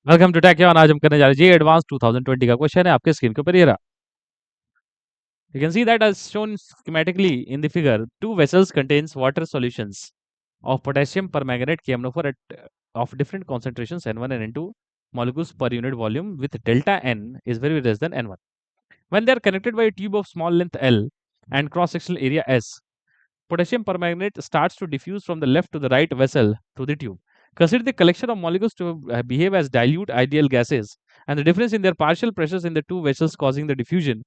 Welcome to take on. आज हम करने जा रहे हैं जी एडवांस 2020 का क्वेश्चन है आपके स्क्रीन के ऊपर ये रहा। You can see that as shown schematically in the figure, two vessels contains water solutions of potassium permanganate KMnO4 at of different concentrations N1 and N2 molecules per unit volume with delta N is very less than N1. When they are connected by a tube of small length L and cross-sectional area S, potassium permanganate starts to diffuse from the left to the right vessel through the tube. Consider the collection of molecules to behave as dilute ideal gases and the difference in their partial pressures in the two vessels causing the diffusion.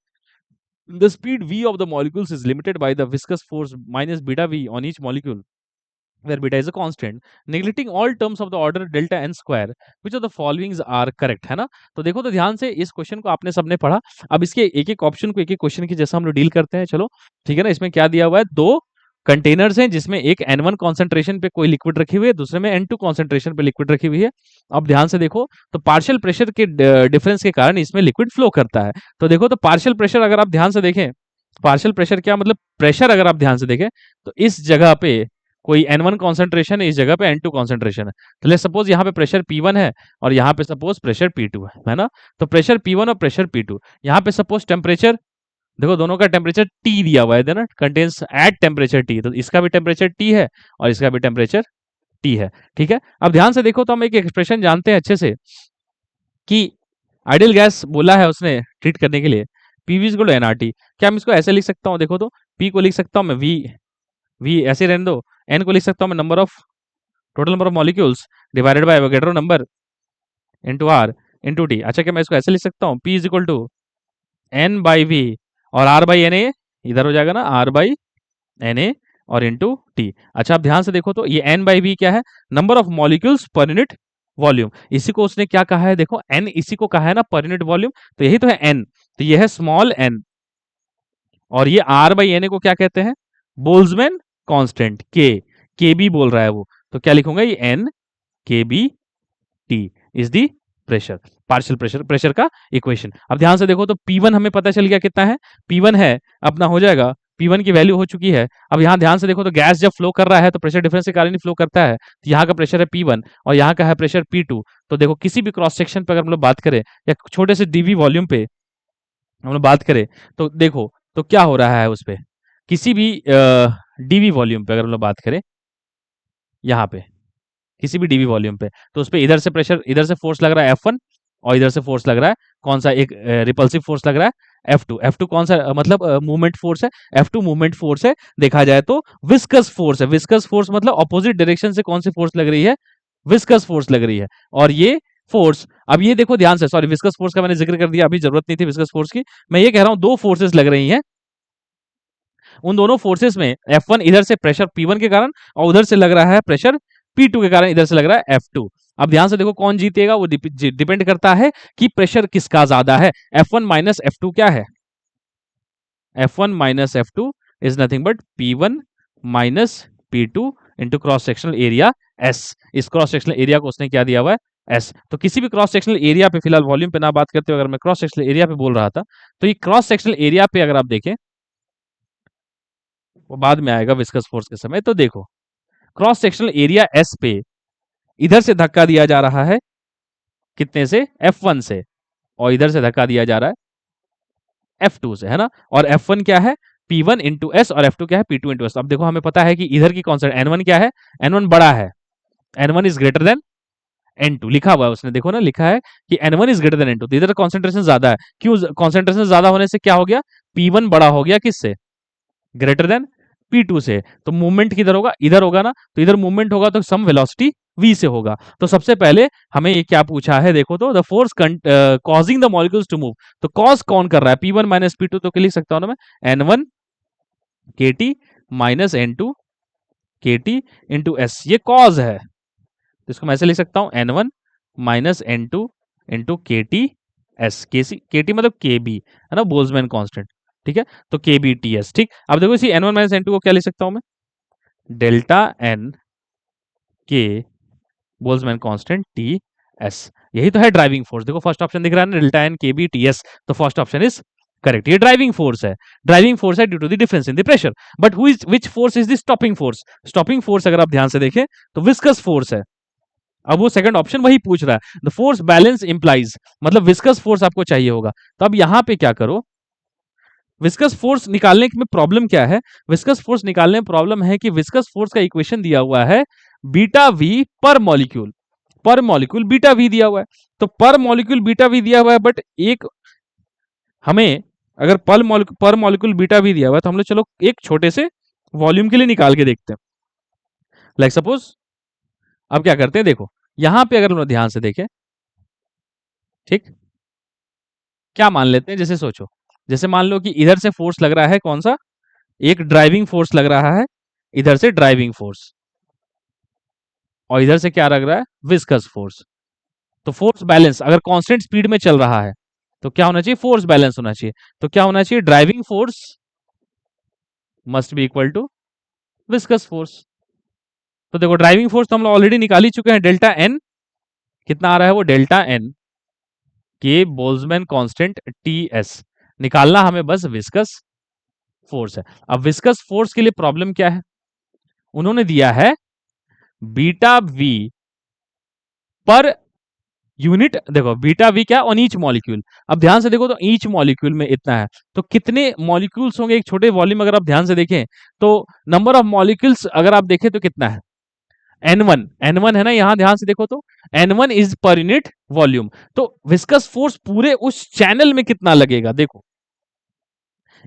The speed v of the molecules is limited by the viscous force minus beta v on each molecule, where beta is a constant, neglecting all terms of the order delta n square. Which of the followings are correct? है ना? तो देखो तो ध्यान से इस question को आपने सबने पढ़ा। अब इसके एक-एक ऑप्शन को एक-एक क्वेश्चन की जैसा हम लोग डील करते हैं। चलो ठीक है ना। इसमें क्या दिया हुआ है, दो कंटेनर्स हैं जिसमें एक N1 कॉन्सेंट्रेशन पे कोई लिक्विड रखी हुई है, दूसरे में N2 कॉन्सेंट्रेशन पे लिक्विड रखी हुई है। अब ध्यान से देखो तो पार्शियल प्रेशर के डिफरेंस के कारण इसमें लिक्विड फ्लो करता है। तो देखो तो पार्शियल प्रेशर अगर आप ध्यान से देखें, पार्शियल प्रेशर क्या मतलब प्रेशर अगर आप ध्यान से देखें तो इस जगह पे कोई N1 कॉन्सेंट्रेशन है, इस जगह पे N2 कॉन्सेंट्रेशन है। तो लेट्स सपोज यहाँ पे प्रेशर P1 है और यहाँ पे सपोज प्रेशर P2 है ना। तो प्रेशर P1 और प्रेशर P2, यहाँ पे सपोज टेम्परेचर देखो दोनों का टेम्परेचर T दिया हुआ है ना, कंटेन्स एट टेम्परेचर T, तो इसका भी टेम्परेचर T है और इसका भी टेम्परेचर T है। ठीक है, अब ध्यान से देखो तो हम एक एक्सप्रेशन जानते हैं अच्छे से कि आइडियल गैस बोला है उसने ट्रीट करने के लिए PV इक्वल टू NRT। क्या मैं इसको ऐसे लिख सकता हूँ? देखो तो P को लिख सकता हूँ मैं V ऐसे रहने दो, N को लिख सकता हूँ मैं number of total number of molecules divided by Avogadro number into R into T। अच्छा क्या मैं इसको ऐसे लिख सकता हूँ P is equal to N by V और R बाई NA इधर हो जाएगा ना, R बाई NA और इनटू T। अच्छा आप ध्यान से देखो तो ये N बाई V क्या है, number of molecules per unit volume. इसी को उसने क्या कहा है, देखो N इसी को कहा है ना पर यूनिट वॉल्यूम, तो यही तो है N। तो ये है स्मॉल n और ये R बाई NA को क्या कहते हैं, बोल्ट्जमैन कांस्टेंट K B बोल रहा है वो, तो क्या लिखूंगा ये N KB T is the pressure, partial pressure का इक्वेशन। अब ध्यान से देखो तो P1 हमें पता चल गया कितना है, P1 है अपना हो जाएगा, P1 की वैल्यू हो चुकी है। अब यहाँ ध्यान से देखो तो गैस जब फ्लो कर रहा है तो प्रेशर डिफरेंस के कारण ही फ्लो करता है, तो यहाँ का प्रेशर है P1 और यहाँ का है प्रेशर P2। तो देखो किसी भी क्रॉस सेक्शन पे अगर हम लोग बात करें या छोटे से डीवी वॉल्यूम पे हम लोग बात करें तो देखो तो क्या हो रहा है उस पर, किसी भी डीवी वॉल्यूम पे अगर हम लोग बात करें यहाँ पे किसी भी डीवी वॉल्यूम पे, तो उस पे इधर से प्रेशर, इधर से फोर्स लग रहा है F1 और इधर से फोर्स लग रहा है कौन सा, एक रिपल्सिव फोर्स लग रहा है F2 कौन सा मतलब मूवमेंट फोर्स है, F2 मूवमेंट फोर्स है। देखा जाए तो विस्कस फोर्स है, विस्कस फोर्स मतलब ऑपोजिट डायरेक्शन से कौन सी फोर्स लग रही है, विस्कस फोर्स लग रही है। और ये फोर्स, अब ये देखो ध्यान से, सॉरी विस्कस फोर्स का मैंने जिक्र कर दिया, अभी जरूरत नहीं थी विस्कस फोर्स की। मैं ये कह रहा हूं दो फोर्सेस लग रही हैं, उन दोनों फोर्सेस में F1 इधर से प्रेशर P1 के कारण और उधर से लग रहा है प्रेशर P2 के कारण, इधर से लग रहा है F2। अब ध्यान से देखो कौन जीतेगा, वो डिपेंड करता है कि प्रेशर किसका ज्यादा है। F1 माइनस F2 क्या है, F1 minus F2 is nothing but P1 minus P2 into cross sectional area S। इस क्रॉस सेक्शनल एरिया को उसने क्या दिया हुआ है, S। तो किसी भी क्रॉस सेक्शनल एरिया पे, फिलहाल वॉल्यूम पे ना बात करते हुए अगर मैं क्रॉस सेक्शनल एरिया पे बोल रहा था, तो ये क्रॉस सेक्शनल एरिया पे अगर आप देखें, वो बाद में आएगा विस्कस फोर्स के समय। तो देखो क्रॉस सेक्शनल एरिया S पे इधर से धक्का दिया जा रहा है कितने से, F1 से, और इधर से धक्का दिया जा रहा है F2 से, है ना। और F1 क्या है P1 इंटू S और F2 क्या है P2 इंटू S। अब देखो हमें पता है कि इधर की कौन सा N1 क्या है, N1 बड़ा है, N1 is greater than N2 लिखा हुआ है उसने, देखो ना लिखा है कि N1 is greater than N2, तो इधर कॉन्सेंट्रेशन ज्यादा है। क्यों कॉन्सेंट्रेशन ज्यादा होने से क्या हो गया, P1 बड़ा हो गया किससे, ग्रेटर देन P2 से। तो मूवमेंट किधर होगा, इधर होगा ना, तो इधर मूवमेंट होगा तो सम वेलोसिटी v से होगा। तो सबसे पहले हमें ये क्या पूछा है, देखो तो the force causing the molecules to move, तो कॉज कौन कर रहा है, P1 माइनस P2, तो क्या लिख सकता हूं ना मैं N1 KT minus N2 KT into S, ये कॉज है। तो इसको मैं ऐसे लिख सकता हूं N1 minus N2 into KT S, KT मतलब KB है ना, बोल्ट्जमैन कांस्टेंट। ठीक है, तो KBTS। ठीक, अब देखो इसी N1 माइनस N2 को क्या लिख सकता हूं मैं, delta N K Boltzmann constant TS। यही तो है ड्राइविंग फोर्स। देखो फर्स्ट ऑप्शन दिख रहा है ना, डेल्टा N KB TS, तो फर्स्ट ऑप्शन इज करेक्ट। ये ड्राइविंग फोर्स है, ड्राइविंग फोर्स है due to the difference in the pressure. But who is, which force is the stopping force, stopping force अगर आप ध्यान से देखें तो विस्कस फोर्स है, अब वो सेकंड ऑप्शन वही पूछ रहा है, द फोर्स बैलेंस इंप्लाइज, मतलब विस्कस फोर्स आपको चाहिए होगा। तो अब यहां पे क्या करो, विस्कस फोर्स निकालने में प्रॉब्लम क्या है, विस्कस फोर्स निकालने में प्रॉब्लम है कि विस्कस फोर्स का इक्वेशन दिया हुआ है बीटा वी पर मॉलिक्यूल बीटा वी दिया हुआ है। तो पर मॉलिक्यूल बीटा वी दिया हुआ है, बट एक हमें अगर पर मॉलिक्यूल बीटा वी दिया हुआ है तो हम लोग चलो एक छोटे से वॉल्यूम के लिए निकाल के देखते हैं। लाइक सपोज अब क्या करते हैं, देखो यहां पे अगर हम लोग ध्यान से देखें, ठीक, क्या मान लेते हैं, जैसे सोचो, जैसे मान लो कि इधर से फोर्स लग रहा है कौन सा, एक ड्राइविंग फोर्स लग रहा है, इधर से ड्राइविंग फोर्स, और इधर से क्या लग रहा है, विस्कस फोर्स। तो फोर्स बैलेंस अगर कांस्टेंट स्पीड में चल रहा है तो क्या होना चाहिए, फोर्स बैलेंस होना चाहिए। तो क्या होना चाहिए, driving force must be equal to viscous force. तो देखो ड्राइविंग फोर्स तो हम लोग ऑलरेडी निकाल ही चुके हैं, डेल्टा एन कितना आ रहा है, वो डेल्टा एन के बोल्ट्जमैन कांस्टेंट टी एस, निकालना हमें बस विस्कस फोर्स है। अब विस्कस फोर्स के लिए प्रॉब्लम क्या है, उन्होंने दिया है बीटा वी पर यूनिट, देखो बीटा वी क्या, ऑन ईच मॉलिक्यूल। अब ध्यान से देखो तो ईच मॉलिक्यूल में इतना है, तो कितने मॉलिक्यूल्स होंगे एक छोटे वॉल्यूम, अगर आप ध्यान से देखें तो नंबर ऑफ मॉलिक्यूल्स अगर आप देखें तो कितना है, N1 है ना, यहां ध्यान से देखो तो N1 इज पर यूनिट वॉल्यूम। तो विस्कस फोर्स पूरे उस चैनल में कितना लगेगा, देखो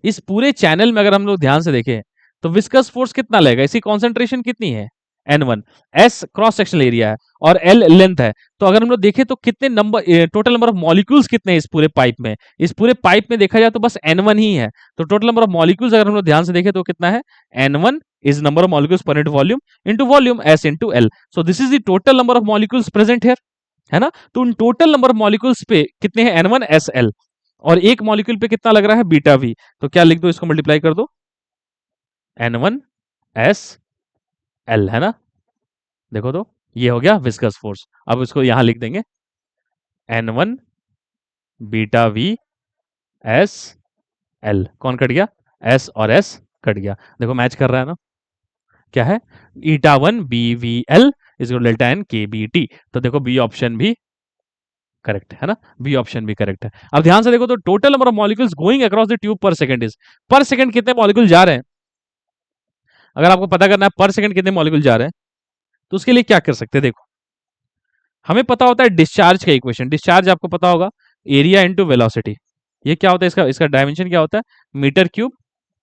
इस पूरे चैनल में अगर हम लोग ध्यान से देखें तो विस्कस फोर्स कितना लगेगा, इसकी कॉन्सेंट्रेशन कितनी है N1, S cross sectional area है और L लेंथ है। तो अगर हम लोग देखें तो कितने number, total number of molecules कितने हैं इस पूरे पाइप में, इस पूरे पाइप में देखा जाए तो बस N1 ही है। तो टोटल नंबर ऑफ मॉलिक्यूल्स अगर हम लोग ध्यान से देखें तो कितना है, N1 is number of molecules per unit volume into volume S into L. So this is the total number of molecules present here, है ना। तो उन टोटल नंबर ऑफ मॉलिक्यूल्स पे कितने हैं, N1 S L, और एक मॉलिक्यूल पे कितना लग रहा है, बीटा वी। तो क्या लिख दो, इसको मल्टीप्लाई कर दो, N1 S L, है ना। देखो तो ये हो गया विस्कस फोर्स। अब इसको यहां लिख देंगे N1 beta V S L, कौन कट गया, S और S कट गया, देखो मैच कर रहा है ना, क्या है, eta 1 B V L is delta N K B T. तो देखो बी ऑप्शन भी करेक्ट है ना, बी ऑप्शन भी करेक्ट है। अब ध्यान से देखो तो total number of molecules going across the tube पर सेकंड इज, पर सेकंड कितने मॉलिक्यूल जा रहे हैं, अगर आपको पता करना है पर सेकंड कितने मॉलिक्यूल जा रहे हैं तो उसके लिए क्या कर सकते हैं, देखो हमें पता होता है डिस्चार्ज का इक्वेशन, डिस्चार्ज आपको पता होगा एरिया इनटू वेलोसिटी। ये क्या होता है, इसका इसका डायमेंशन क्या होता है, मीटर क्यूब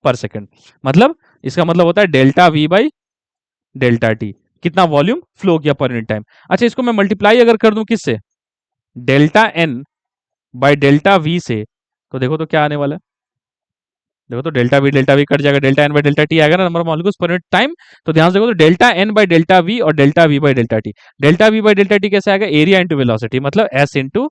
पर सेकंड। मतलब इसका मतलब होता है delta v by delta T, कितना वॉल्यूम फ्लो किया पर यूनिट टाइम। अच्छा इसको मैं मल्टीप्लाई अगर कर दूं किससे, delta N by delta V से, तो देखो तो क्या आने वाला है, देखो तो डेल्टा वी कट जाएगा, delta N by delta t आएगा ना, number of molecules per unit time. तो ध्यान से देखो तो delta N by delta v और delta v by delta t, delta v by delta t कैसे आएगा, एरिया इंटू वेलोसिटी, मतलब एस इंटू,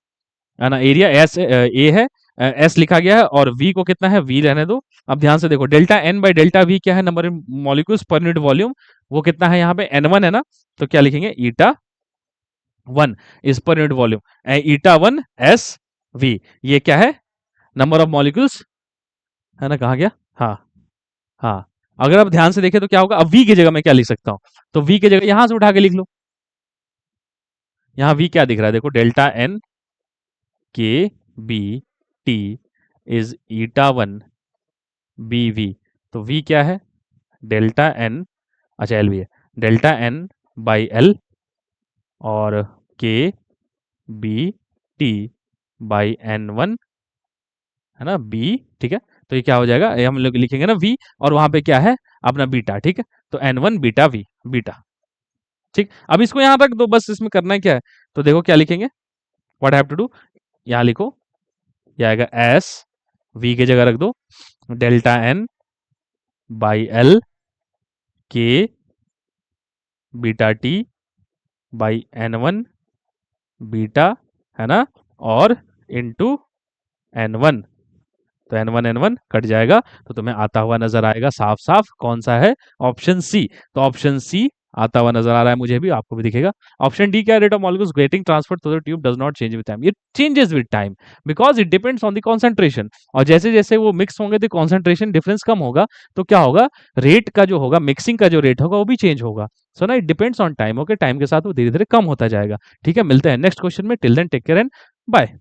है ना, एरिया एस ए है, एस लिखा गया है और वी को कितना है, वी रहने दो। अब ध्यान से देखो delta N by delta V क्या है, number of molecules per unit volume, वो कितना है यहाँ पे N1 है ना, तो क्या लिखेंगे, ईटा 1 इज पर यूनिट वॉल्यूम, ईटा 1 एस वी, ये क्या है, नंबर ऑफ मॉलिक्यूल्स, है ना, कहा गया, हाँ हाँ। अगर आप ध्यान से देखें तो क्या होगा, अब वी की जगह मैं क्या लिख सकता हूं, तो वी की जगह यहां से उठा के लिख लो, यहां वी क्या दिख रहा है, देखो delta N K B T is eta 1 B V. तो वी क्या है, डेल्टा एन, अच्छा एल भी है, डेल्टा एन बाई एल और के बी टी बाई N1, है ना, बी, ठीक है। तो ये क्या हो जाएगा, ये हम लोग लिखेंगे ना वी, और वहां पे क्या है अपना बीटा, ठीक है। तो N1 बीटा वी, बीटा, ठीक। अब इसको यहां रख दो, बस इसमें करना है क्या है, तो देखो क्या लिखेंगे, व्हाट हैव टू डू, यहां लिखो, ये आएगा एस, वी की जगह रख दो डेल्टा एन बाई एल के beta T by N1 beta, है ना, और इनटू N1, तो N1 कट जाएगा, तो तुम्हें आता हुआ नजर आएगा साफ साफ, कौन सा है, ऑप्शन सी। तो ऑप्शन सी आता हुआ नजर आ रहा है मुझे भी, आपको भी दिखेगा। ऑप्शन डी क्या, rate of molecules getting transfer through the tube does not change with time, it changes with time because it depends on the concentration, और जैसे जैसे वो मिक्स होंगे तो कंसंट्रेशन डिफरेंस कम होगा, तो क्या होगा, रेट का जो होगा, मिक्सिंग का जो रेट होगा वो भी चेंज होगा। सो ना it depends on time, okay, time के साथ वो धीरे-धीरे कम होता जाएगा। ठीक है, मिलते हैं नेक्स्ट क्वेश्चन में, till then take care and bye.